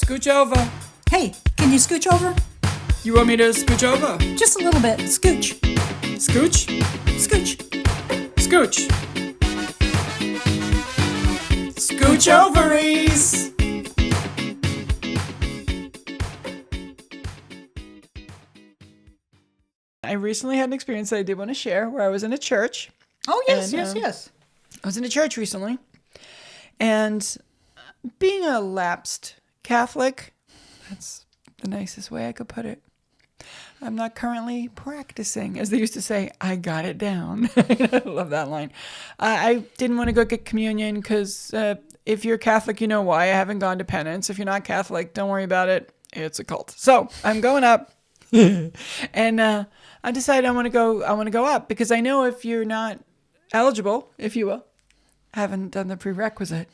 Scooch over. Hey, can you scooch over? You want me to scooch over? Just a little bit. Scooch. Scooch? Scooch. Scooch. Scooch ovaries! I recently had an experience that I did want to share where I was in a church. Oh, yes, And, yes. I was in a church recently, and being a lapsed Catholic, that's the nicest way I could put it. I'm not currently practicing. As they used to say, I got it down. I love that line. I didn't want to go get communion because if you're Catholic, you know why. I haven't gone to penance. If you're not Catholic, don't worry about it. It's a cult. So I'm going up. And I decided I want to go up because I know if you're not eligible, if you will, haven't done the prerequisite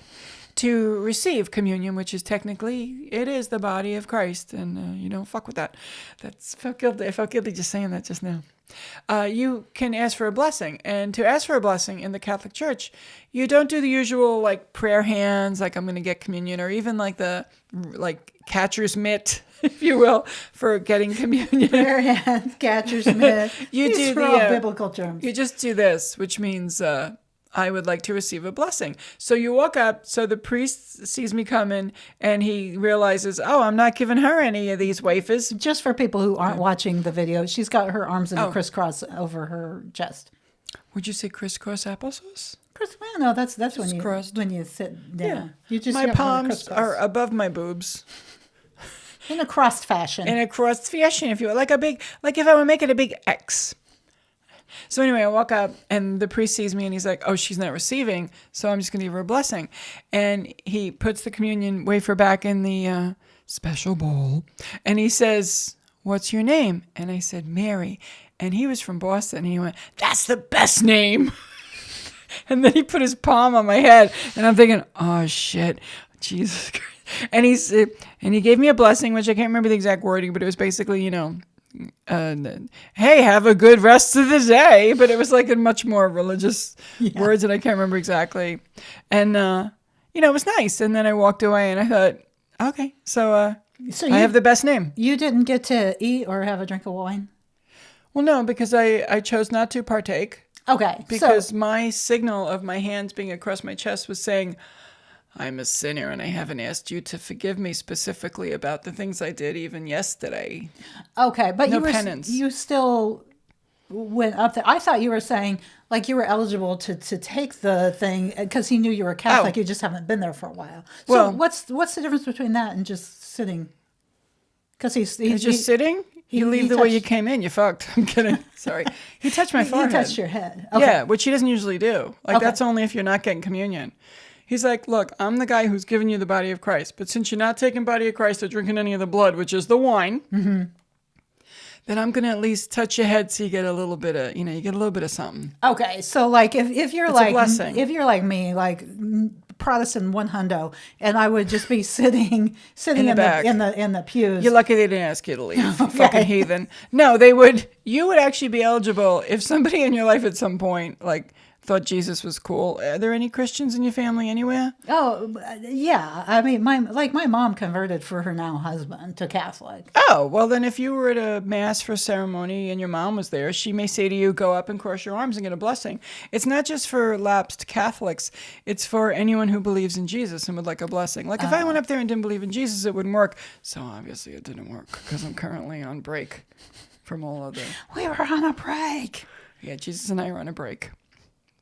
to receive communion, which is technically, it is the body of Christ, and you don't fuck with that. That's felt guilty. I felt guilty just saying that just now. You can ask for a blessing, and to ask for a blessing in the Catholic Church, you don't do the usual like prayer hands, like I'm going to get communion, or even like the catcher's mitt, if you will, for getting communion. Prayer hands, catcher's mitt. You These do are all the biblical terms. You just do this, which means I would like to receive a blessing. So you walk up, so the priest sees me coming, and he realizes, oh, I'm not giving her any of these wafers. Just for people who aren't watching the video, she's got her arms in a crisscross over her chest. Would you say crisscross applesauce? Well, no, that's Crisscrossed. when you sit down. Yeah. You just My have her palms crisscross. are above my boobs. In a crossed fashion. In a cross fashion, if you will. Like if I were making a big X. So anyway, I walk up, and the priest sees me, and he's like, oh, she's not receiving, so I'm just going to give her a blessing. And he puts the communion wafer back in the special bowl, and he says, what's your name? And I said, Mary. And he was from Boston, and he went, that's the best name. And then he put his palm on my head, and I'm thinking, oh, shit, Jesus Christ. And he gave me a blessing, which I can't remember the exact wording, but it was basically, hey, have a good rest of the day. But it was like in much more religious words, and I can't remember exactly. And, it was nice. And then I walked away, and I thought, okay, so I have the best name. You didn't get to eat or have a drink of wine? Well, no, because I chose not to partake. Okay. Because my signal of my hands being across my chest was saying, I'm a sinner, and I haven't asked you to forgive me specifically about the things I did even yesterday. Okay, but No penance. You still went up there. I thought you were saying like you were eligible to take the thing because he knew you were Catholic. You just haven't been there for a while. So Well, what's the difference between that and just sitting? Because he's just sitting? You leave the way you came in. You fucked. I'm kidding. Sorry. He touched my forehead. He touched your head. Okay. Yeah, which he doesn't usually do. That's only if you're not getting communion. He's like, look, I'm the guy who's giving you the body of Christ. But since you're not taking body of Christ or drinking any of the blood, which is the wine, then I'm going to at least touch your head so you get a little bit of, you get a little bit of something. Okay, so like if you're It's like a blessing. if you're like me, like Protestant one hundo, and I would just be sitting In the back. in the pews. You're lucky they didn't ask you to leave, you fucking heathen. No, you would actually be eligible if somebody in your life at some point, like, thought Jesus was cool. Are there any Christians in your family anywhere? Oh, yeah. I mean, my mom converted for her now husband to Catholic. Oh, well then if you were at a mass for ceremony and your mom was there, she may say to you, go up and cross your arms and get a blessing. It's not just for lapsed Catholics. It's for anyone who believes in Jesus and would like a blessing. Like if I went up there and didn't believe in Jesus, it wouldn't work. So obviously it didn't work because I'm currently on break from all of the... We were on a break. Yeah, Jesus and I are on a break.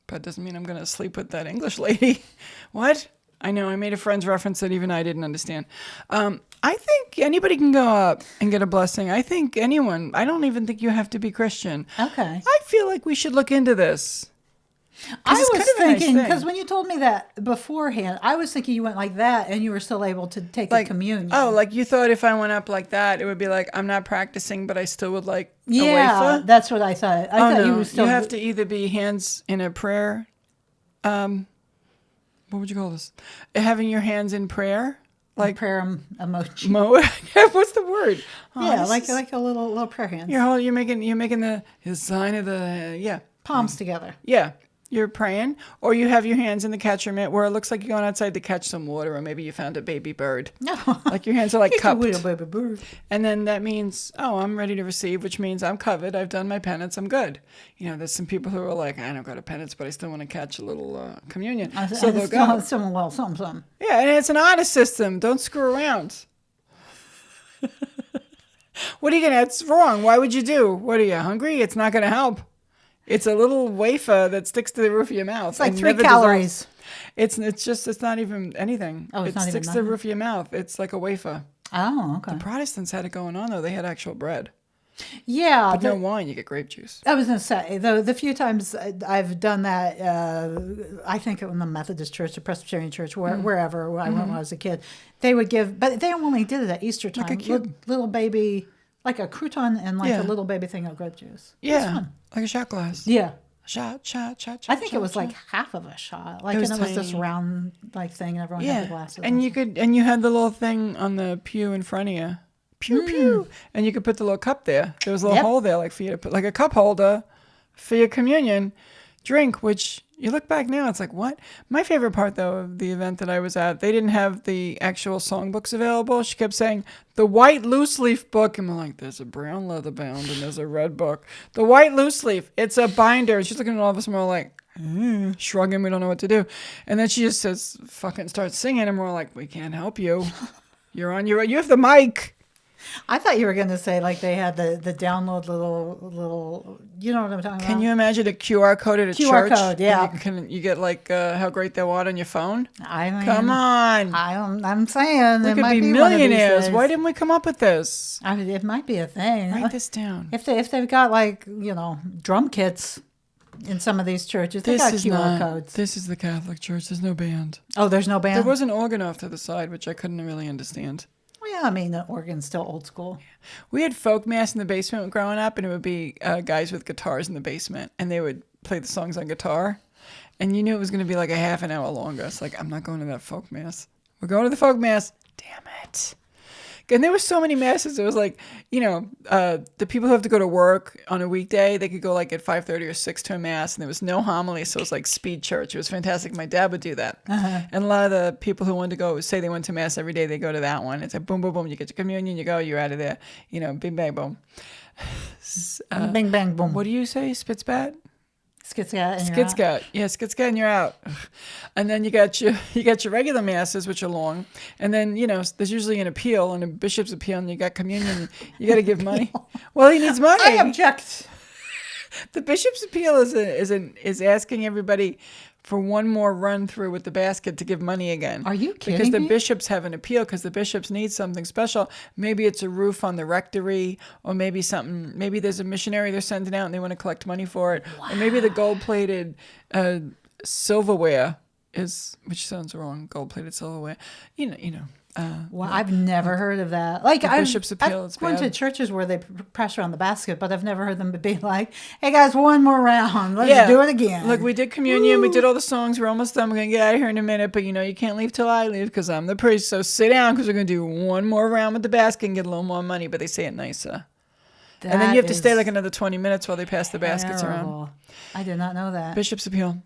But it doesn't mean I'm going to sleep with that English lady. What? I know, I made a friend's reference that even I didn't understand. I think anybody can go up and get a blessing. I think anyone. I don't even think you have to be Christian. Okay. I feel like we should look into this. I was kind of a nice thinking, thing. because when you told me that beforehand, I was thinking you went like that and you were still able to take the communion. Oh, like you thought if I went up like that, it would be like, I'm not practicing, but I still would like a yeah, wafer? that's what I thought. I thought you were still... You have to either be hands in a prayer. What would you call this? Having your hands in prayer? Like prayer emoji. What's the word? Oh, yeah, like a little prayer hands. You're making the sign of the palms together. Yeah. you're praying, or you have your hands in the catcher mitt where it looks like you're going outside to catch some water, or maybe you found a baby bird. No. Like your hands are like It's a cupped. little baby bird. And then that means, oh, I'm ready to receive, which means I'm covered. I've done my penance. I'm good. You know, there's some people who are like, I don't go to penance, but I still want to catch a little communion. So they'll go. Something. Yeah, and it's an honor system. Don't screw around. What are you going to, it's wrong. Why would you do? What are you, hungry? It's not going to help. It's a little wafer that sticks to the roof of your mouth. It's like 3 calories. It's not even anything. Oh, it's not even sticks to the roof of your mouth. It's like a wafer. Oh, okay. The Protestants had it going on, though. They had actual bread. Yeah. But no wine. You get grape juice. I was going to say, though, the few times I've done that, I think in the Methodist church, the Presbyterian church, wherever I went when I was a kid, they would give, but they only did it at Easter time. Like a cube. Little baby, like a crouton and like a little baby thing of grape juice. Yeah. Like a shot glass. Yeah. Shot. I think it was like half of a shot. Like, and it was this round like thing, and everyone had the glasses. And you had the little thing on the pew in front of you. Pew. And you could put the little cup there. There was a little hole there, like for you to put, like a cup holder for your communion drink, which you look back now, it's like, what? My favorite part, though, of the event that I was at, they didn't have the actual songbooks available. She kept saying, the white loose leaf book. And I'm like, there's a brown leather bound and there's a red book. The white loose leaf, it's a binder. And she's looking at all of us and we're all like, shrugging, we don't know what to do. And then she just says, fucking starts singing. And we're like, we can't help you. You have the mic. I thought you were going to say like they had the download little, you know what I'm talking about? Can you imagine a QR code at a QR church? code, yeah. You get like how great they are on your phone? I mean, come on. I'm saying We it could might be be millionaires. Why didn't we come up with this? I mean, it might be a thing. Write this down. If they've got like, drum kits in some of these churches, they got QR codes. This is the Catholic Church. There's no band. Oh, there's no band? There was an organ off to the side, which I couldn't really understand. Yeah, I mean, the organ's still old school. We had folk mass in the basement growing up, and it would be guys with guitars in the basement, and they would play the songs on guitar, and you knew it was going to be like a half an hour longer. It's like, I'm not going to that folk mass. We're going to the folk mass. Damn it. And there were so many masses. It was like, the people who have to go to work on a weekday, they could go like at 5:30 or 6 to a mass, and there was no homily, so it was like speed church. It was fantastic. My dad would do that. And a lot of the people who wanted to go, say they went to mass every day, they go to that one. It's like boom, boom, boom. You get your communion, you go, you're out of there. Bing, bang, boom. Bing, bang, boom. What do you say? Spitsbat? Skitscat. Yeah, skitscat and you're out. And then you got your regular masses, which are long. And then, there's usually an appeal and a bishop's appeal, and you got communion. You got to give money. Well, he needs money. I object. The bishop's appeal is asking everybody for one more run through with the basket to give money again. Are you kidding Because the me? bishops have an appeal, because the bishops need something special. Maybe it's a roof on the rectory, or maybe there's a missionary they're sending out and they want to collect money for it. Wow. Or maybe the gold-plated silverware which sounds wrong, gold-plated silverware. Well, I've never heard of that. Like, bishop's appeal, I've gone to churches where they pressure on the basket, but I've never heard them be like, hey guys, one more round. Let's do it again. Look, we did communion. We did all the songs. We're almost done. We're going to get out of here in a minute, but you can't leave till I leave because I'm the priest. So sit down because we're going to do one more round with the basket and get a little more money, but they say it nicer. And then you have to stay like another 20 minutes while they pass the baskets around. I did not know that. Bishop's appeal.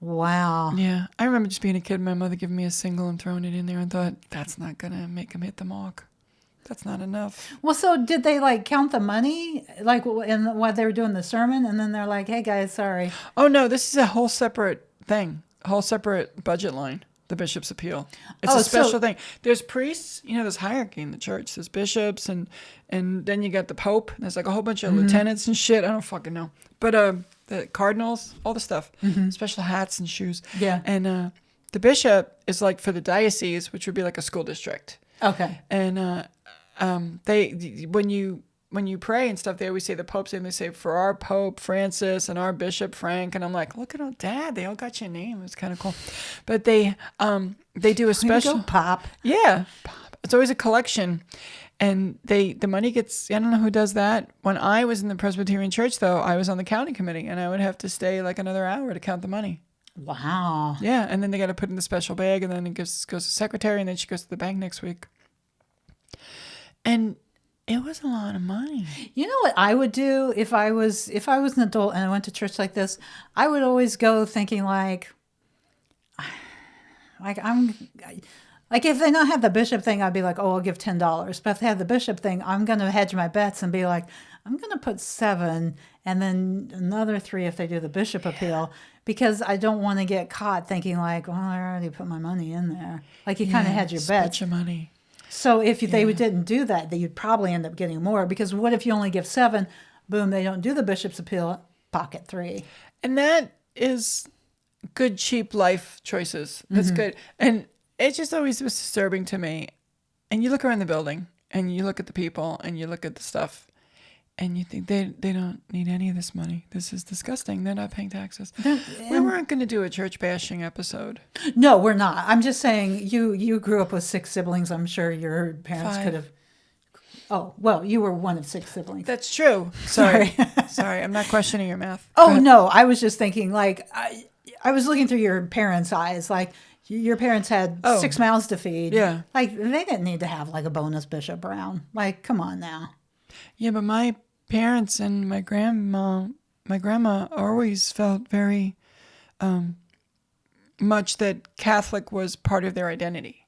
Wow. Yeah. I remember just being a kid, my mother giving me a single and throwing it in there and thought, that's not going to make him hit the mark. That's not enough. Well, so did they like count the money like while they were doing the sermon, and then they're like, hey guys, sorry. Oh no, this is a whole separate thing, a whole separate budget line. The bishop's appeal. It's a special thing. There's priests, there's hierarchy in the church. There's bishops and then you got the pope. There's like a whole bunch of lieutenants and shit. I don't fucking know. But the cardinals, all the stuff, special hats and shoes. Yeah. And the bishop is like for the diocese, which would be like a school district. Okay. And when you pray and stuff, they always say the Pope's name. They say, for our Pope Francis and our Bishop Frank. And I'm like, look at all Dad. They all got your name. It's kind of cool. But they do a special. Go, Pop. Yeah. Pop. It's always a collection. And the money gets, I don't know who does that. When I was in the Presbyterian Church, though, I was on the counting committee. And I would have to stay like another hour to count the money. Wow. Yeah. And then they got to put in the special bag. And then it goes to secretary. And then she goes to the bank next week. And It was a lot of money. You know what I would do if I was an adult and I went to church like this? I would always go thinking like I'm like if they don't have the bishop thing, I'd be like, oh, I'll give $10. But if they have the bishop thing, I'm gonna hedge my bets and be like, I'm gonna put 7 and then another 3 if they do the bishop appeal, because I don't want to get caught thinking like, well, I already put my money in there. Like you kind of hedge your bets. Your money. So if they didn't do that, then you'd probably end up getting more, because what if you only give 7? Boom, they don't do the bishop's appeal, pocket 3. And that is good, cheap life choices. That's good. And it just always was disturbing to me. And you look around the building and you look at the people and you look at the stuff and you think they don't need any of this money. This is disgusting. They're not paying taxes. We weren't going to do a church bashing episode. No, we're not. I'm just saying you grew up with 6 siblings. I'm sure your parents 5. could have. Oh, well, you were one of 6 siblings. That's true. Sorry. Sorry. I'm not questioning your math. Oh, no. I was just thinking like I was looking through your parents' eyes. Like your parents had 6 mouths to feed. Yeah. Like they didn't need to have like a bonus bishop around. Like, come on now. Yeah, but my parents and my grandma always felt very much that Catholic was part of their identity.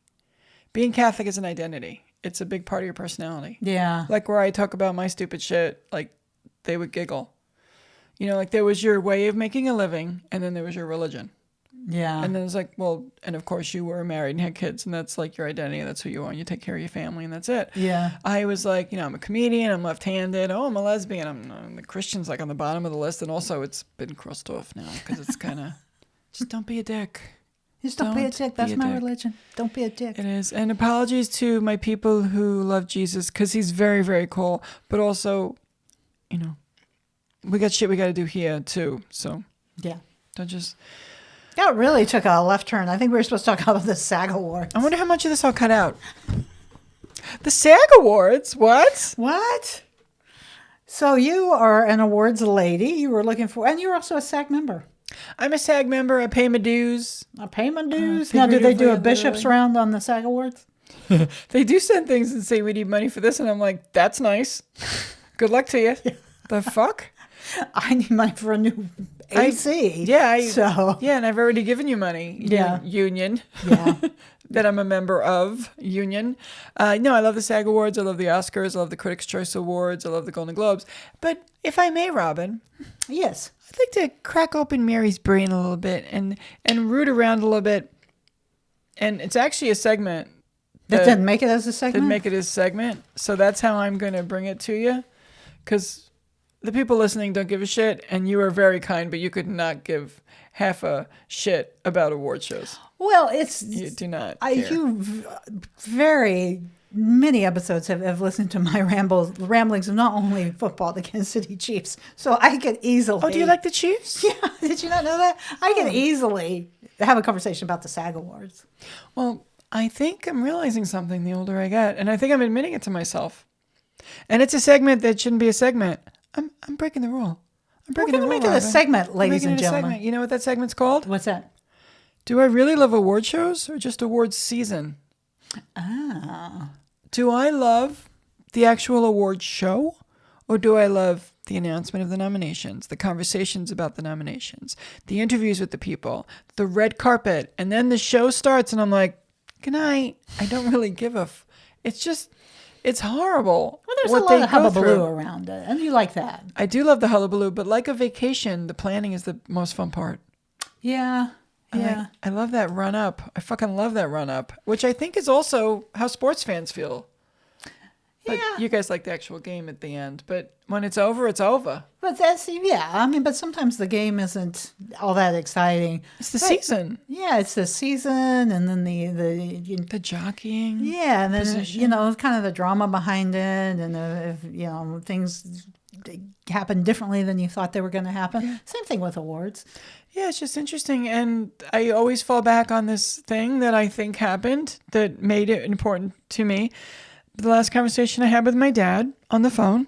Being Catholic is an identity. It's a big part of your personality. Yeah. Like where I talk about my stupid shit, like they would giggle. You know, like there was your way of making a living and then there was your religion. Yeah. And then it's like, well, and of course you were married and had kids and that's like your identity. That's who you are. And you take care of your family and that's it. Yeah. I was like, you know, I'm a comedian. I'm left-handed. Oh, I'm a lesbian. I'm the Christian's like on the bottom of the list. And also it's been crossed off now because it's kind of, just don't be a dick. Just don't be a dick. That's my religion. Don't be a dick. It is. And apologies to my people who love Jesus because he's very, very cool. But also, you know, we got shit we got to do here too. So yeah. don't just... That really took a left turn. I think we were supposed to talk about the SAG Awards. I wonder how much of this I'll cut out. The SAG Awards? What? What? So you are an awards lady. You were looking for... And you're also a SAG member. I'm a SAG member. I pay my dues. I pay my dues. Now, do they do a bishop's round on the SAG Awards? They do send things and say, we need money for this. And I'm like, that's nice. Good luck to you. The fuck? I need money for a new AC. Yeah. Yeah, and I've already given you money. Yeah. Union. Yeah. That I'm a member of. Union. No, I love the SAG Awards. I love the Oscars. I love the Critics' Choice Awards. I love the Golden Globes. But if I may, Robin. Yes. I'd like to crack open Mary's brain a little bit and root around a little bit. And it's actually a segment. That didn't make it as a segment? Didn't make it as a segment. So that's how I'm going to bring it to you. Because the people listening don't give a shit. And you are very kind, but you could not give half a shit about award shows. Well, it's... You do not care. You very... Many episodes have listened to my ramblings of not only football, the Kansas City Chiefs. So I could easily... Oh, do you like the Chiefs? Yeah. Did you not know that? I can easily have a conversation about the SAG Awards. Well, I think I'm realizing something the older I get. And I think I'm admitting it to myself. And it's a segment that shouldn't be a segment. I'm breaking the rule. I'm breaking the rule, We're going to make it a segment, ladies and gentlemen. You know what that segment's called? What's that? Do I really love award shows or just awards season? Ah. Do I love the actual award show or do I love the announcement of the nominations, the conversations about the nominations, the interviews with the people, the red carpet, and then the show starts and I'm like, good night. I don't really give a it's horrible. Well, there's a lot of hullabaloo around it, and you like that. I do love the hullabaloo, but like a vacation, the planning is the most fun part. Yeah. Yeah. I love that run up. I fucking love that run up, which I think is also how sports fans feel. But yeah. You guys like the actual game at the end. But when it's over, it's over. But but sometimes the game isn't all that exciting. It's the season. Yeah, it's the season and then the jockeying. Yeah, and then, position. kind of the drama behind it and if, things happen differently than you thought they were going to happen. Yeah. Same thing with awards. Yeah, it's just interesting. And I always fall back on this thing that I think happened that made it important to me. The last conversation I had with my dad on the phone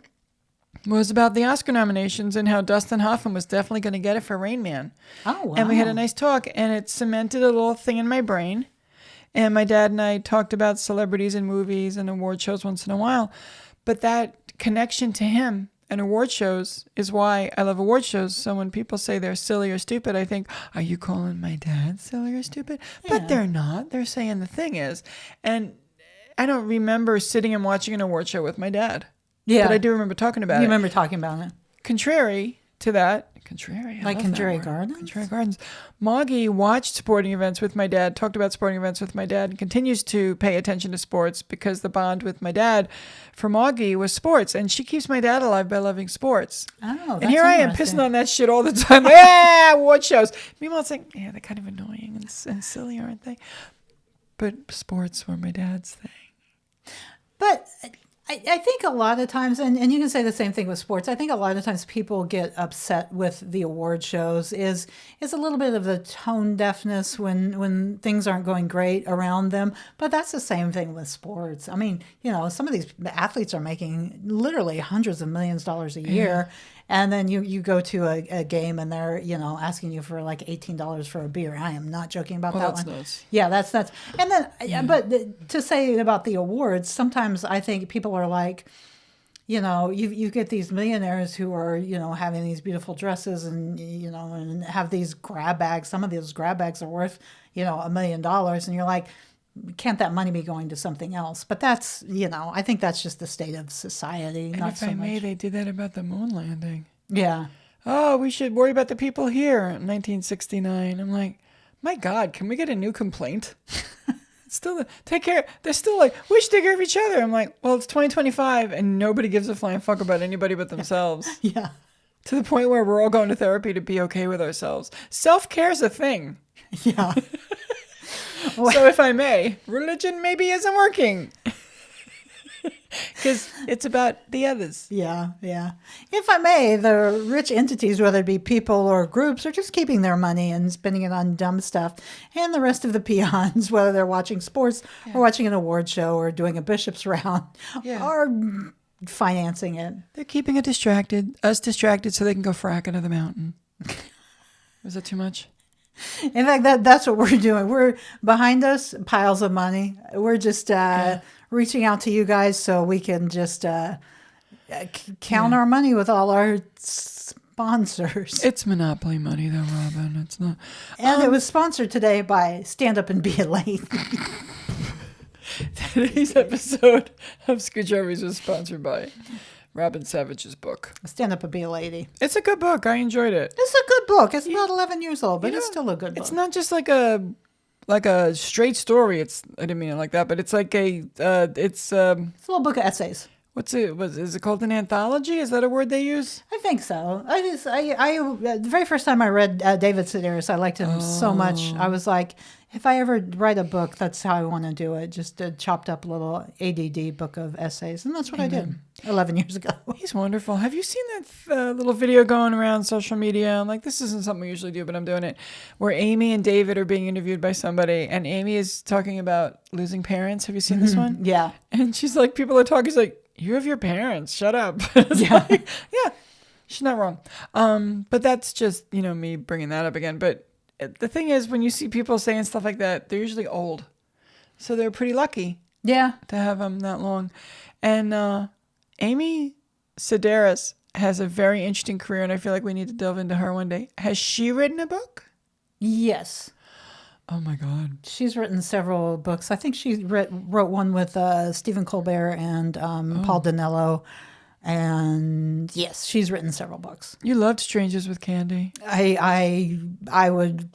was about the Oscar nominations and how Dustin Hoffman was definitely going to get it for Rain Man. Oh, wow. And we had a nice talk, and it cemented a little thing in my brain. And my dad and I talked about celebrities and movies and award shows once in a while. But that connection to him and award shows is why I love award shows. So when people say they're silly or stupid, I think, are you calling my dad silly or stupid? Yeah. But they're not. They're saying the thing is. And I don't remember sitting and watching an award show with my dad. Yeah. But I do remember talking about You it. remember talking about it. Contrary to that, Contrary, I Like love that Contrary word. Gardens? Contrary Gardens. Moggy watched sporting events with my dad, talked about sporting events with my dad, and continues to pay attention to sports because the bond with my dad for Moggy was sports, and she keeps my dad alive by loving sports. Oh, that's And here I am interesting. pissing on that shit all the time. Yeah, award shows. Meanwhile, it's like, yeah, they're kind of annoying and silly, aren't they? But sports were my dad's thing. But I think a lot of times, and you can say the same thing with sports, I think a lot of times people get upset with the award shows is a little bit of the tone deafness when things aren't going great around them. But that's the same thing with sports. I mean, some of these athletes are making literally hundreds of millions of dollars a year. And then you go to a game and they're, asking you for like $18 for a beer. I am not joking about that that's one. nuts. Yeah, that's nuts. And then, but to say about the awards, sometimes I think people are like, you get these millionaires who are, having these beautiful dresses and, and have these grab bags. Some of those grab bags are worth, $1 million. And you're like, can't that money be going to something else? But that's, I think that's just the state of society. And not if so I may, much. they did that about the moon landing. Yeah. Oh, we should worry about the people here in 1969. I'm like, my God, can we get a new complaint? Still, take care. They're still like, we should take care of each other. I'm like, well, it's 2025 and nobody gives a flying fuck about anybody but themselves. Yeah. To the point where we're all going to therapy to be okay with ourselves. Self-care is a thing. Yeah. So if I may, religion maybe isn't working. Because it's about the others. Yeah, yeah. If I may, the rich entities, whether it be people or groups, are just keeping their money and spending it on dumb stuff. And the rest of the peons, whether they're watching sports or watching an award show or doing a bishop's round, are financing it. They're keeping us distracted so they can go frack another mountain. Was that too much? In fact, that's what we're doing. We're behind us, piles of money. We're just reaching out to you guys so we can just count our money with all our sponsors. It's monopoly money, though, Robin. It's not. And it was sponsored today by Stand Up and Be a Lady. Today's episode of Scooch Ovaries was sponsored by Robin Savage's book. Stand Up and Be a Lady. It's a good book. I enjoyed it. It's a good book. It's about 11 years old, but it's still a good book. It's not just like a straight story. I didn't mean it like that, but it's like it's a little book of essays. Is it called an anthology? Is that a word they use? I think so. I the very first time I read David Sedaris, I liked him so much. I was like, if I ever write a book, that's how I want to do it. Just a chopped up little ADD book of essays. And that's what I did 11 years ago. He's wonderful. Have you seen that little video going around social media? I'm like, this isn't something we usually do, but I'm doing it. Where Amy and David are being interviewed by somebody, and Amy is talking about losing parents. Have you seen this one? Yeah. And she's like, people are talking. She's like, you have your parents. Shut up. Yeah. Yeah. She's not wrong. But that's just, me bringing that up again. But the thing is, when you see people saying stuff like that, they're usually old. So they're pretty lucky Yeah. to have them that long. And Amy Sedaris has a very interesting career, and I feel like we need to delve into her one day. Has she written a book? Yes. Oh, my God. She's written several books. I think she wrote one with Stephen Colbert and Paul Dinello. And yes, she's written several books. You loved Strangers with Candy. I would,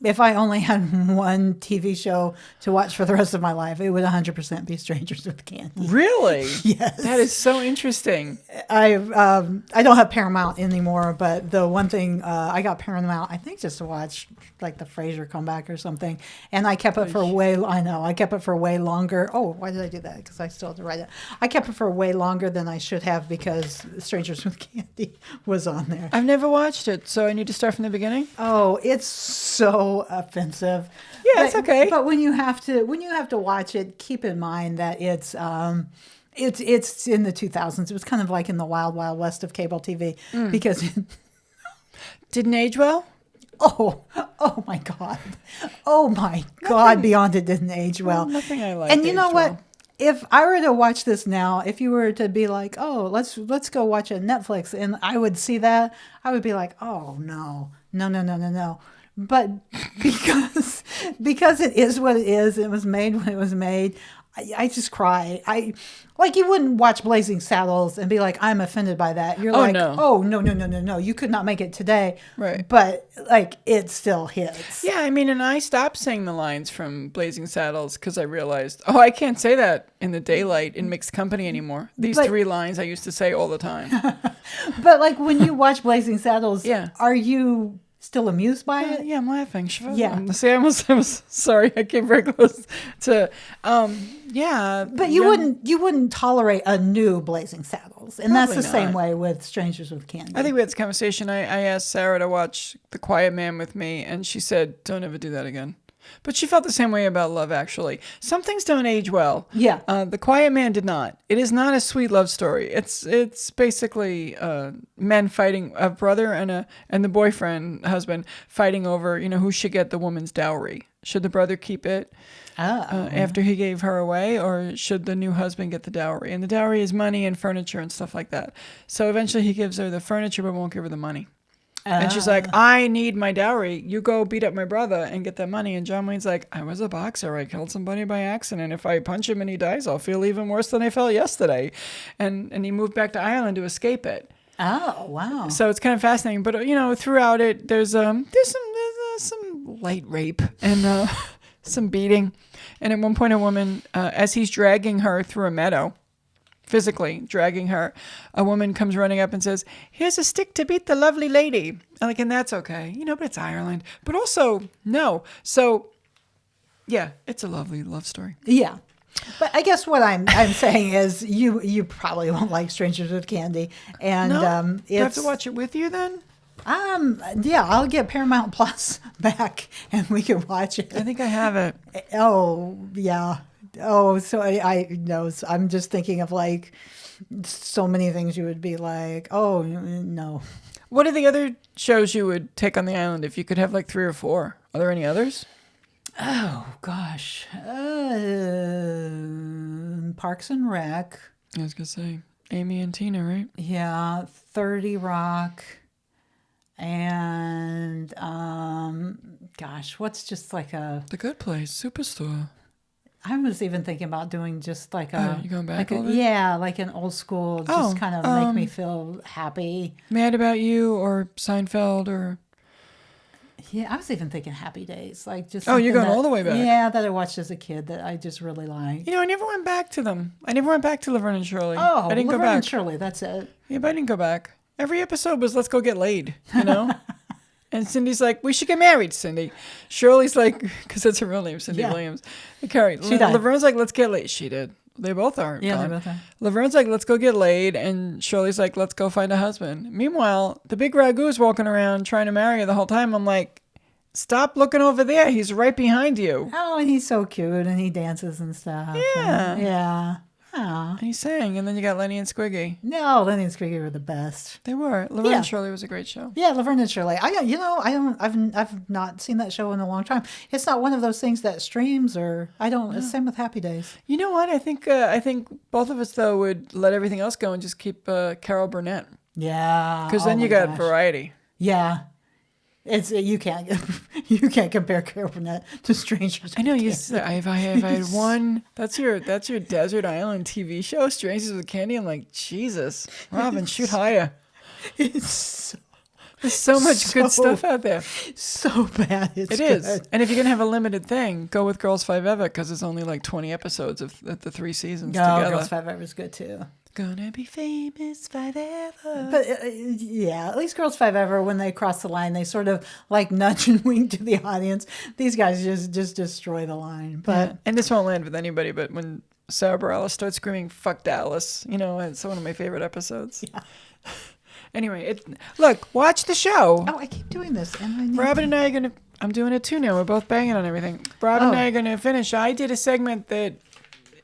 if I only had one TV show to watch for the rest of my life, it would 100% be Strangers with Candy. Really? Yes. That is so interesting. I don't have Paramount anymore, but the one thing I got Paramount, I think, just to watch like the Frasier comeback or something, and I kept it for I kept it for way longer. Oh, why did I do that? Because I still had to write it. I kept it for way longer than I should have because Strangers with Candy was on there. I've never watched it, so I need to start from the beginning. Oh, it's so offensive. Yeah, it's okay. But when you have to watch it, keep in mind that it's in the 2000s. It was kind of like in the wild, wild west of cable TV because Didn't age well? oh my God, beyond it didn't age well. Nothing I like. And you know what? if I were to watch this now, if you were to be like, oh, let's go watch it on Netflix, and I would see that, I would be like, oh no, no, no, no, no, no. But because it is what it is, it was made when it was made. I just cry. Like you wouldn't watch Blazing Saddles and be like, I'm offended by that. You're like, no. oh no, no, no, no, no. You could not make it today. Right. But like it still hits. Yeah, I mean, and I stopped saying the lines from Blazing Saddles because I realized, oh, I can't say that in the daylight in mixed company anymore. These But- 3 lines I used to say all the time. But like when you watch Blazing Saddles, Yeah. are you still amused by it? Yeah, I'm laughing. Yeah. See, I was sorry. I came very close to, yeah. But you wouldn't tolerate a new Blazing Saddles, and that's the Probably same not. way with Strangers with Candy. I think we had this conversation. I asked Sarah to watch The Quiet Man with me, and she said, don't ever do that again. But she felt the same way about Love, actually. Some things don't age well. Yeah. The Quiet Man did not. It is not a sweet love story. It's basically men fighting, a brother and the boyfriend, husband, fighting over, who should get the woman's dowry. Should the brother keep it after he gave her away, or should the new husband get the dowry? And the dowry is money and furniture and stuff like that. So eventually he gives her the furniture but won't give her the money. And she's like, I need my dowry. You go beat up my brother and get that money. And John Wayne's like, I was a boxer. I killed somebody by accident. If I punch him and he dies, I'll feel even worse than I felt yesterday. And he moved back to Ireland to escape it. Oh, wow. So it's kind of fascinating. But, throughout it, there's some light rape and some beating. And at one point, a woman, as he's dragging her through a meadow, physically dragging her, a woman comes running up and says, here's a stick to beat the lovely lady. And that's okay, but it's Ireland. But also, no. So, yeah, it's a lovely love story. Yeah. But I guess what I'm saying is you probably won't like Strangers with Candy. And No? Do I have to watch it with you then? yeah, I'll get Paramount Plus back and we can watch it. I think I have it. Oh, yeah. Oh, so I know. I'm just thinking of like so many things you would be like, oh, no. What are the other shows you would take on the island if you could have like 3 or 4? Are there any others? Oh, gosh. Parks and Rec. I was going to say Amy and Tina, right? Yeah, 30 Rock. And, gosh, what's just like a... The Good Place, Superstore. I was even thinking about doing just like a... you going back like a little bit? yeah, like an old school, just kind of make me feel happy. Mad About You or Seinfeld or... Yeah, I was even thinking Happy Days. Like just Oh, you're something going all the way back. Yeah, that I watched as a kid that I just really liked. I never went back to them. I never went back to Laverne and Shirley. Oh, I didn't go Laverne back. and Shirley, that's it. Yeah, but I didn't go back. Every episode was let's go get laid, And Cindy's like, we should get married, Cindy. Shirley's like, because that's her real name, Cindy Yeah. Williams. Carrie. She died. Laverne's like, let's get laid. She did. They both are. Yeah, gone. they both are. Laverne's like, let's go get laid. And Shirley's like, let's go find a husband. Meanwhile, the big ragu's walking around trying to marry her the whole time. I'm like, stop looking over there. He's right behind you. Oh, and he's so cute and he dances and stuff. Yeah. And, yeah. Oh. And he sang. And then you got Lenny and Squiggy. No, Lenny and Squiggy were the best. They were. Laverne Yeah. and Shirley was a great show. Yeah, Laverne and Shirley. I've not seen that show in a long time. It's not one of those things that streams or I don't. It's same with Happy Days. You know what? I think both of us though would let everything else go and just keep Carol Burnett Yeah, because then oh you my got gosh. variety. Yeah, it's you can't compare Carol Burnett to Strangers. I know with you. Candy. Said, if I had one, that's your desert island TV show, Strangers with Candy. I'm like, Jesus, Robin, shoot higher. It's There's so much good So- stuff out there. so bad. It is. And if you're gonna have a limited thing, go with Girls Five Ever because it's only like 20 episodes of the 3 seasons No, together. Girls Five Ever is good too. Gonna be famous forever. But yeah, at least Girls Five Ever, when they cross the line, they sort of like nudge and wink to the audience. These guys just destroy the line. But And this won't land with anybody, but when Sarah Bareilles starts screaming "fuck Dallas," it's one of my favorite episodes. Yeah. Anyway, look, watch the show. oh, I keep doing this, and I need Robin and I are gonna. I'm doing it too now. We're both banging on everything. Robin and Oh. I are gonna finish. I did a segment that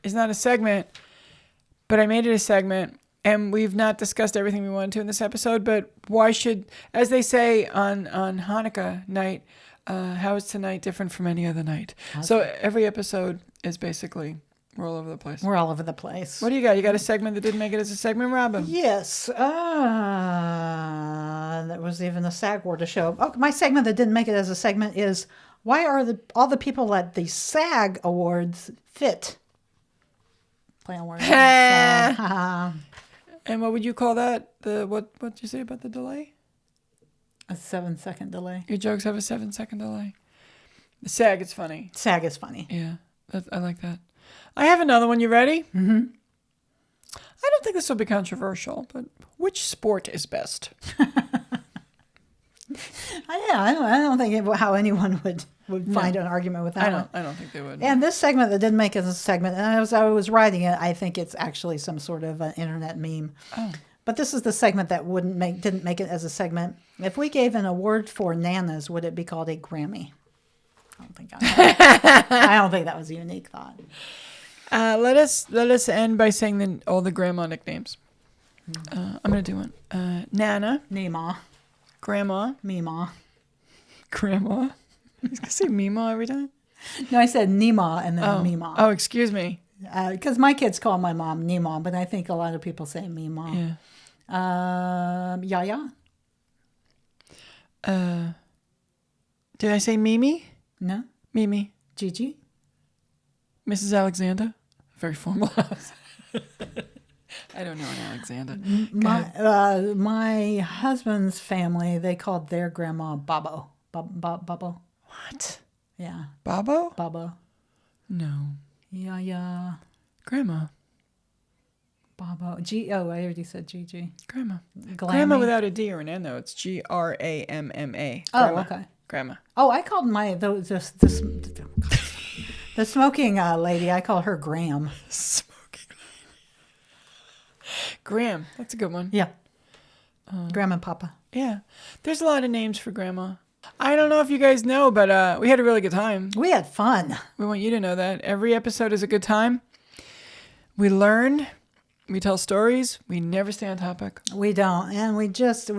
is not a segment, but I made it a segment, and we've not discussed everything we wanted to in this episode. But why should, as they say on Hanukkah night, how is tonight different from any other night? So every episode is basically We're all over the place. We're all over the place. What do you got? You got a segment that didn't make it as a segment, Robin? Yes. That was even a SAG award to show. Oh, my segment that didn't make it as a segment is why are all the people at the SAG awards fit? Play on words. And what would you call that? What did you say about the delay? A 7-second delay. Your jokes have a 7-second delay. The SAG is funny. SAG is funny. Yeah, I like that. I have another one. You ready? Mm-hmm. I don't think this will be controversial, but which sport is best? I don't think how anyone would find an argument with that. I don't think they would. And this segment that didn't make it as a segment, and as I was writing it, I think it's actually some sort of an internet meme. Oh. But this is the segment that didn't make it as a segment. If we gave an award for nanas, would it be called a Grammy? I don't think that was a unique thought. Let us end by saying all the grandma nicknames. I'm gonna do one. Nana, Meemaw, Grandma, Meemaw, Grandma. I was gonna say Meemaw every time. No, I said Neemaw and then Meemaw. Oh, excuse me. Because my kids call my mom Neemaw, but I think a lot of people say Meemaw. Yeah. Yaya. Did I say Mimi? No. Mimi. Gigi. Mrs. Alexander. Very formal house. I don't know an Alexander. My husband's family, they called their grandma Babo. Babo. What? Yeah. Babo? Babo. No. Yeah. Grandma. Babo. I already said Gigi. Grandma. Glammy. Grandma without a D or an N though. It's Gramma. Oh, okay. Grandma. Oh, I called the smoking lady. I call her Graham. Smoking lady. Graham. That's a good one. Yeah. Grandma and Papa. Yeah. There's a lot of names for Grandma. I don't know if you guys know, but we had a really good time. We had fun. We want you to know that. Every episode is a good time. We learn. We tell stories. We never stay on topic. We don't. And we just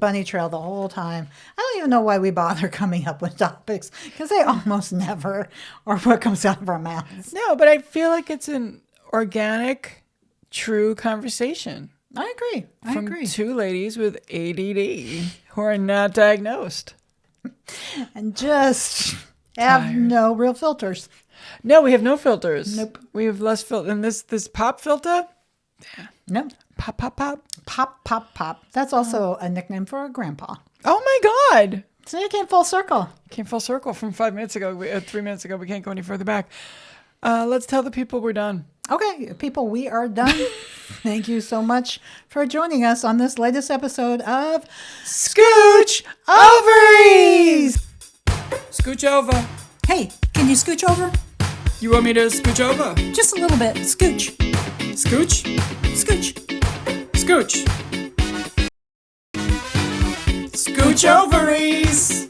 bunny trail the whole time. I don't even know why we bother coming up with topics because they almost never are what comes out of our mouths. No, but I feel like it's an organic, true conversation. I agree. From two ladies with ADD who are not diagnosed. And just have no real filters. No, we have no filters. Nope. We have less filter. And this pop filter? Yeah. Nope. Pop, pop, pop. Pop, pop, pop. That's also a nickname for a grandpa. Oh my God. So it came full circle. Came full circle from 5 minutes ago. 3 minutes ago. We can't go any further back. Let's tell the people we're done. Okay, people, we are done. Thank you so much for joining us on this latest episode of Scooch Ovaries! Scooch over. Hey, can you scooch over? You want me to scooch over? Just a little bit. Scooch. Scooch? Scooch. Scooch. Scooch Ovaries!